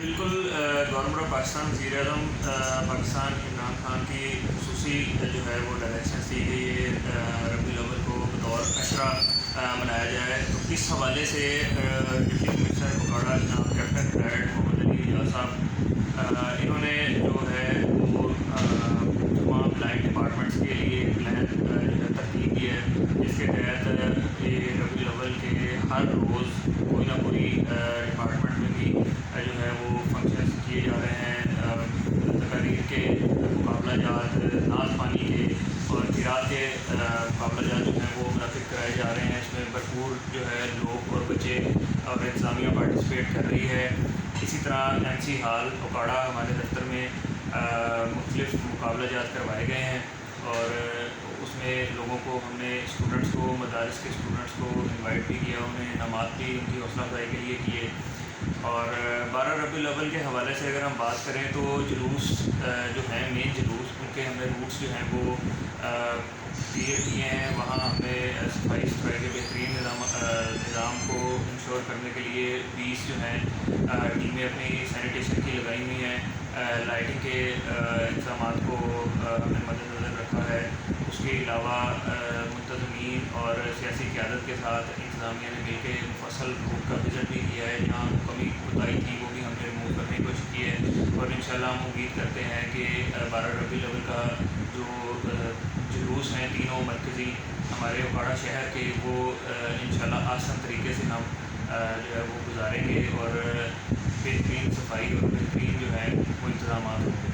بالکل government of Pakistan وزیر اعظم پاکستان عمران خان کی خصوصی جو ہے وہ ڈائریکشنس دی گئی ہے ربیع الاول کو بطور عشرہ منایا جائے. تو اس حوالے سے ڈپٹی کمشنر اوکاڑہ جناب کیپٹن ریٹائرڈ محمد علی اعجاز صاحب انہوں نے جو ہے وہ تمام لائن ڈپارٹمنٹس کے لیے ایک پلان جو ہے ترتیب کی ہے, جس کے تحت یہ ربیع الاول کے ہر روز کوئی نہ کوئی ڈپارٹمنٹ میں بھی جو ہے وہ فنکشنز کیے جا رہے ہیں. تقاریر کے مقابلہ جات, نعت خوانی کے اور قرات کے مقابلہ جات جو ہیں وہ منعقد کرائے جا رہے ہیں. اس میں بھرپور جو ہے لوگ اور بچے اور انتظامیہ پارٹیسپیٹ کر رہی ہے. اسی طرح ایم سی ہال اوکاڑہ ہمارے دفتر میں مختلف مقابلہ جات کروائے گئے ہیں, اور اس میں لوگوں کو ہم نے اسٹوڈنٹس کو, مدارس کے اسٹوڈنٹس کو انوائٹ بھی کیا, انہیں انعامات بھی ان کی حوصلہ افزائی کے لیے کیے. اور 12 ربیع الاول کے حوالے سے اگر ہم بات کریں تو جلوس جو ہیں, مین جلوس, ان کے ہم نے روٹس جو ہیں وہ کلیئر کیے ہیں. وہاں ہم نے صفائی کے بہترین نظام کو انشور کرنے کے لیے 20 جو ہیں ٹیمیں اپنی سینیٹیشن کی لگائی ہوئی ہیں. لائٹنگ کے انتظامات کو ہم نے مد نظر رکھا ہے. اس کے علاوہ منتظمین اور سیاسی قیادت کے ساتھ انتظامیہ نے مل کے مفصل روٹ کا وزٹ بھی کیا ہے. جہاں کمی کوتاہی تھی وہ بھی ہم نے ریموو کرنے کی کوشش کی ہے, اور انشاءاللہ ہم امید کرتے ہیں کہ 12 ربیع الاول کا جو جلوس ہیں تینوں مرکزی ہمارے اوکاڑہ شہر کے, وہ انشاءاللہ آسان طریقے سے ہم جو ہے وہ گزاریں گے, اور بہترین صفائی اور بہترین جو ہے وہ انتظامات ہوں گے.